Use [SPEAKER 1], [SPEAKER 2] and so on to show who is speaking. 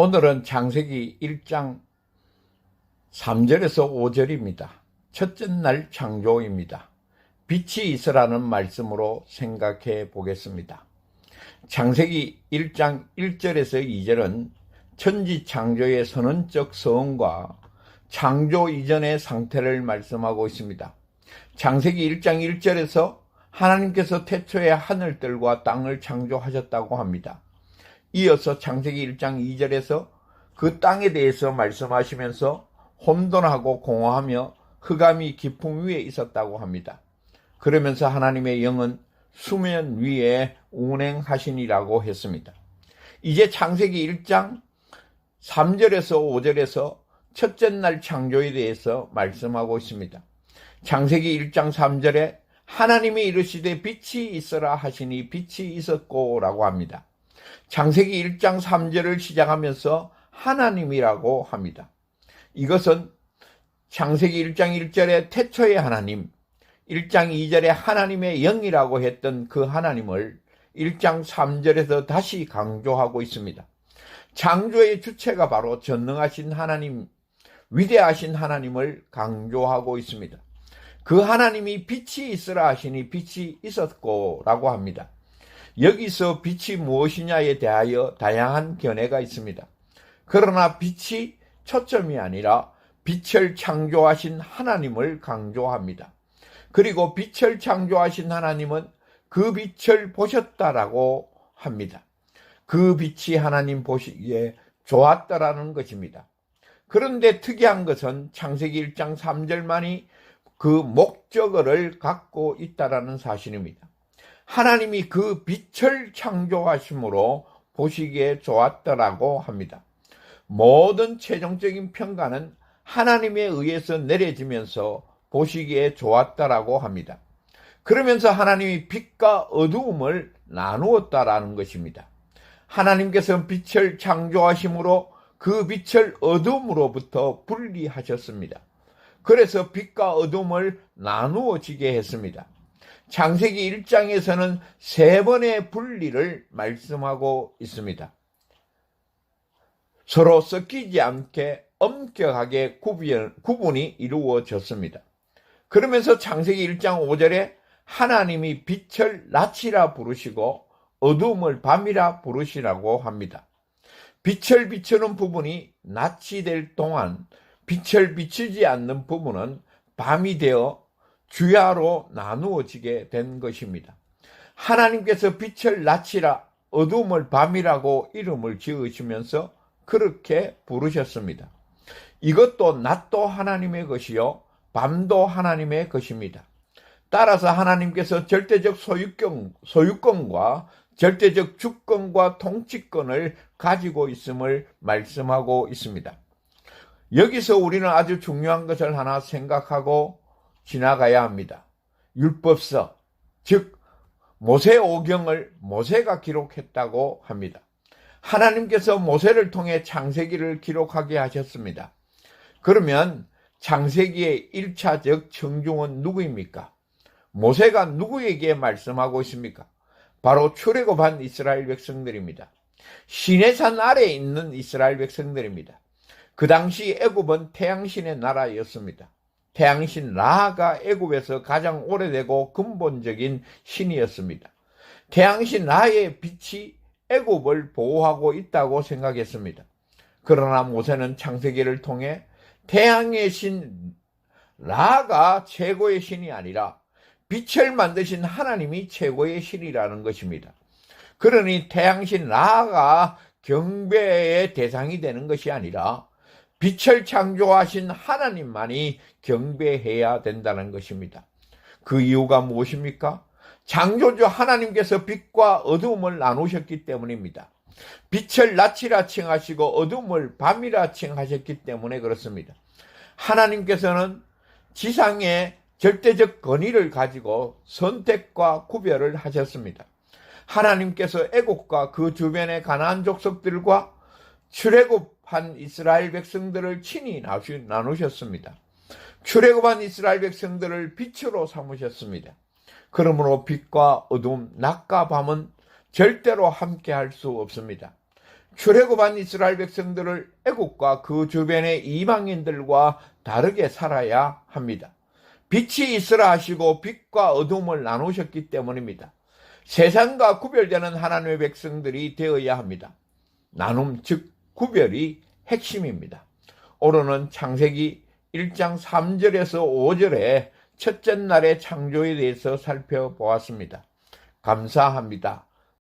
[SPEAKER 1] 오늘은 창세기 1장 3절에서 5절입니다. 첫째 날 창조입니다. 빛이 있으라는 말씀으로 생각해 보겠습니다. 창세기 1장 1절에서 2절은 천지 창조의 선언적 서언과 창조 이전의 상태를 말씀하고 있습니다. 창세기 1장 1절에서 하나님께서 태초에 하늘들과 땅을 창조하셨다고 합니다. 이어서 창세기 1장 2절에서 그 땅에 대해서 말씀하시면서 혼돈하고 공허하며 흑암이 깊음 위에 있었다고 합니다. 그러면서 하나님의 영은 수면 위에 운행하시니라고 했습니다. 이제 창세기 1장 3절에서 5절에서 첫째 날 창조에 대해서 말씀하고 있습니다. 창세기 1장 3절에 하나님이 이르시되 빛이 있으라 하시니 빛이 있었고 라고 합니다. 창세기 1장 3절을 시작하면서 하나님이라고 합니다. 이것은 창세기 1장 1절에 태초의 하나님, 1장 2절에 하나님의 영이라고 했던 그 하나님을 1장 3절에서 다시 강조하고 있습니다. 창조의 주체가 바로 전능하신 하나님, 위대하신 하나님을 강조하고 있습니다. 그 하나님이 빛이 있으라 하시니 빛이 있었고 라고 합니다. 여기서 빛이 무엇이냐에 대하여 다양한 견해가 있습니다. 그러나 빛이 초점이 아니라 빛을 창조하신 하나님을 강조합니다. 그리고 빛을 창조하신 하나님은 그 빛을 보셨다라고 합니다. 그 빛이 하나님 보시기에 좋았다라는 것입니다. 그런데 특이한 것은 창세기 1장 3절만이 그 목적어를 갖고 있다라는 사실입니다. 하나님이 그 빛을 창조하심으로 보시기에 좋았더라고 합니다. 모든 최종적인 평가는 하나님에 의해서 내려지면서 보시기에 좋았다라고 합니다. 그러면서 하나님이 빛과 어두움을 나누었다라는 것입니다. 하나님께서는 빛을 창조하심으로 그 빛을 어두움으로부터 분리하셨습니다. 그래서 빛과 어두움을 나누어지게 했습니다. 창세기 1장에서는 3번의 분리를 말씀하고 있습니다. 서로 섞이지 않게 엄격하게 구분이 이루어졌습니다. 그러면서 창세기 1장 5절에 하나님이 빛을 낮이라 부르시고 어두움을 밤이라 부르시라고 합니다. 빛을 비추는 부분이 낮이 될 동안 빛을 비추지 않는 부분은 밤이 되어 주야로 나누어지게 된 것입니다. 하나님께서 빛을 낮이라 어두움을 밤이라고 이름을 지으시면서 그렇게 부르셨습니다. 이것도 낮도 하나님의 것이요 밤도 하나님의 것입니다. 따라서 하나님께서 절대적 소유권과 절대적 주권과 통치권을 가지고 있음을 말씀하고 있습니다. 여기서 우리는 아주 중요한 것을 하나 생각하고 지나가야 합니다. 율법서, 즉 모세오경을 모세가 기록했다고 합니다. 하나님께서 모세를 통해 창세기를 기록하게 하셨습니다. 그러면 창세기의 1차적 청중은 누구입니까? 모세가 누구에게 말씀하고 있습니까? 바로 출애굽한 이스라엘 백성들입니다. 시내산 아래에 있는 이스라엘 백성들입니다. 그 당시 애굽은 태양신의 나라였습니다. 태양신 라가 애굽에서 가장 오래되고 근본적인 신이었습니다. 태양신 라의 빛이 애굽을 보호하고 있다고 생각했습니다. 그러나 모세는 창세기를 통해 태양의 신 라가 최고의 신이 아니라 빛을 만드신 하나님이 최고의 신이라는 것입니다. 그러니 태양신 라가 경배의 대상이 되는 것이 아니라 빛을 창조하신 하나님만이 경배해야 된다는 것입니다. 그 이유가 무엇입니까? 창조주 하나님께서 빛과 어두움을 나누셨기 때문입니다. 빛을 낮이라 칭하시고 어두움을 밤이라 칭하셨기 때문에 그렇습니다. 하나님께서는 지상의 절대적 권위를 가지고 선택과 구별을 하셨습니다. 하나님께서 애국과 그 주변의 가나안 족속들과 출애굽한 이스라엘 백성들을 친히 나누셨습니다. 출애굽한 이스라엘 백성들을 빛으로 삼으셨습니다. 그러므로 빛과 어둠, 낮과 밤은 절대로 함께 할 수 없습니다. 출애굽한 이스라엘 백성들을 애국과 그 주변의 이방인들과 다르게 살아야 합니다. 빛이 있으라 하시고 빛과 어둠을 나누셨기 때문입니다. 세상과 구별되는 하나님의 백성들이 되어야 합니다. 나눔, 즉 구별이 핵심입니다. 오늘은 창세기 1장 3절에서 5절의 첫째 날의 창조에 대해서 살펴보았습니다. 감사합니다.